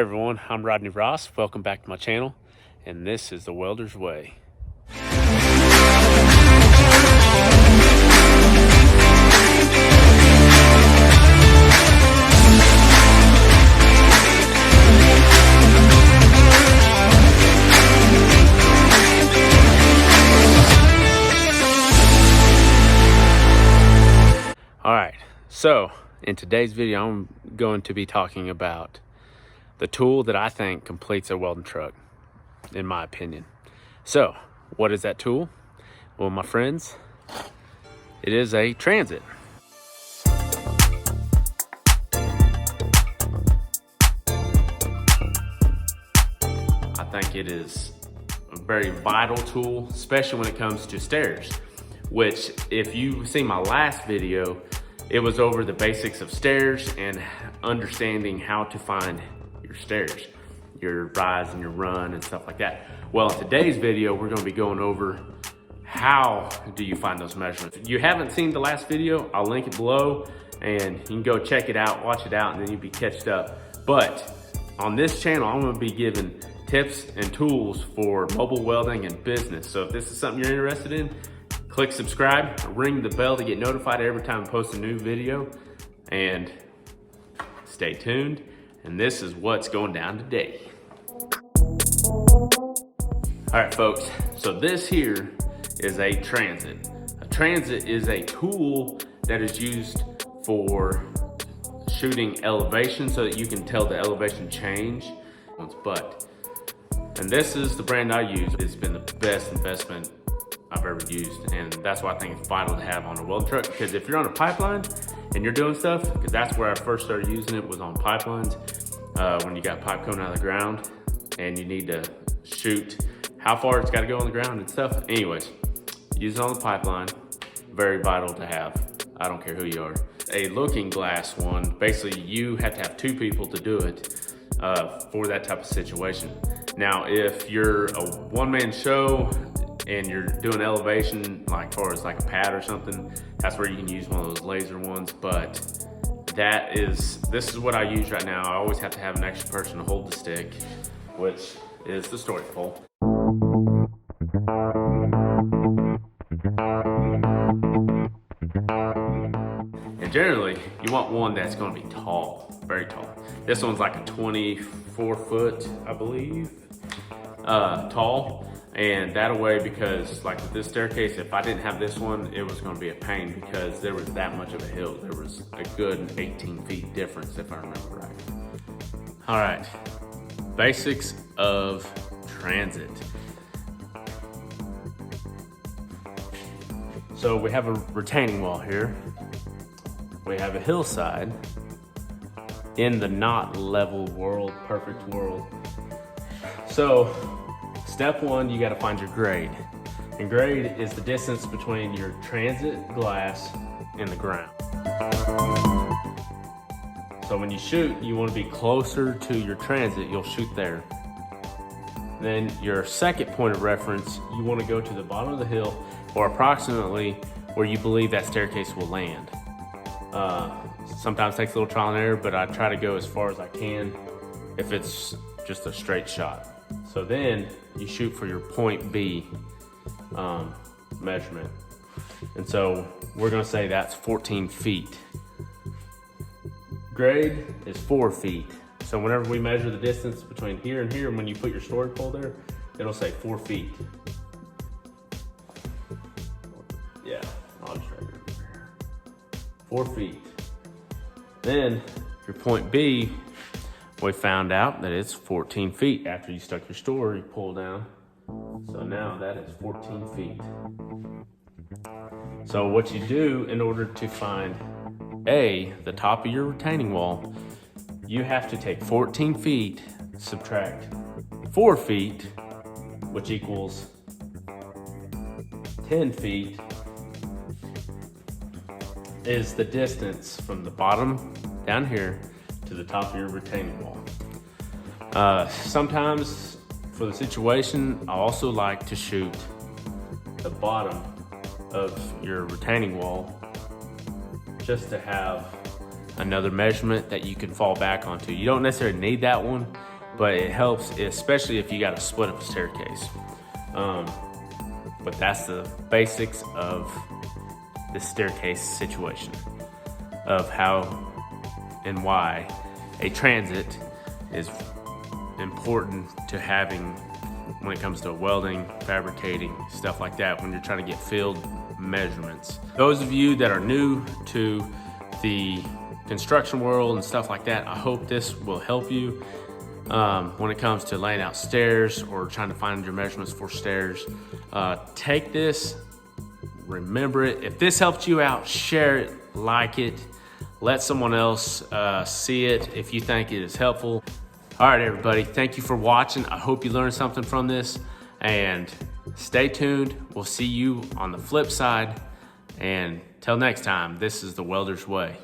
everyone, I'm Rodney Ross. Welcome back to my channel, and this is The Welder's Way. Alright, so in today's video I'm going to be talking about the tool that I think completes a welding truck, in my opinion. So, what is that tool? Well, my friends, it is a transit. I think it is a very vital tool, especially when it comes to stairs, which if you see my last video, it was over the basics of stairs and understanding how to find your stairs, your rise and your run and stuff like that. Well, in today's video, we're gonna be going over how do you find those measurements. If you haven't seen the last video, I'll link it below and you can go check it out, watch it out, and then you'll be catched up. But on this channel, I'm gonna be giving tips and tools for mobile welding and business. So if this is something you're interested in, click subscribe, ring the bell to get notified every time I post a new video, and stay tuned. And this is what's going down today. All right, folks, so this here is a transit. A transit is a tool that is used for shooting elevation so that you can tell the elevation change. And this is the brand I use. It's been the best investment I've ever used, and that's why I think it's vital to have on a welding truck, because if you're on a pipeline and you're doing stuff, because that's where I first started using it, was on pipelines, when you got pipe coming out of the ground and you need to shoot how far it's got to go on the ground and stuff. Anyways, use it on the pipeline, very vital to have. I don't care who you are. A looking glass one, basically you have to have two people to do it for that type of situation. Now, if you're a one-man show and you're doing elevation, like far as like a pad or something, that's where you can use one of those laser ones. But this is what I use right now. I always have to have an extra person to hold the stick, which is the storage pole. And generally, you want one that's gonna be tall, very tall. This one's like a 24 foot, I believe, tall. And that way, because like with this staircase, if I didn't have this one, it was gonna be a pain because there was that much of a hill. There was a good 18 feet difference, if I remember right. All right, basics of transit. So we have a retaining wall here. We have a hillside in the not level world, perfect world. So, step one, you gotta find your grade. And grade is the distance between your transit glass and the ground. So when you shoot, you wanna be closer to your transit, you'll shoot there. Then your second point of reference, you wanna go to the bottom of the hill or approximately where you believe that staircase will land. Sometimes it takes a little trial and error, but I try to go as far as I can if it's just a straight shot. So then you shoot for your point B measurement. And so we're gonna say that's 14 feet. Grade is 4 feet. So whenever we measure the distance between here and here, when you put your storage pole there, it'll say 4 feet. Yeah, I'll just write it here. 4 feet. Then your point B, we found out that it's 14 feet. After you stuck your store, you pull down. So now that is 14 feet. So what you do in order to find the top of your retaining wall, you have to take 14 feet, subtract 4 feet, which equals 10 feet, is the distance from the bottom down here to the top of your retaining wall. Sometimes for the situation, I also like to shoot the bottom of your retaining wall just to have another measurement that you can fall back onto. You don't necessarily need that one, but it helps, especially if you got to split up a staircase. But that's the basics of the staircase situation, of how and why a transit is important to having when it comes to welding, fabricating, stuff like that, when you're trying to get field measurements. Those of you that are new to the construction world and stuff like that, I hope this will help you when it comes to laying out stairs or trying to find your measurements for stairs. Take this, remember it. If this helped you out, share it, like it, let someone else see it if you think it is helpful. All right, everybody, thank you for watching. I hope you learned something from this, and stay tuned. We'll see you on the flip side, and till next time, this is the Welder's Way.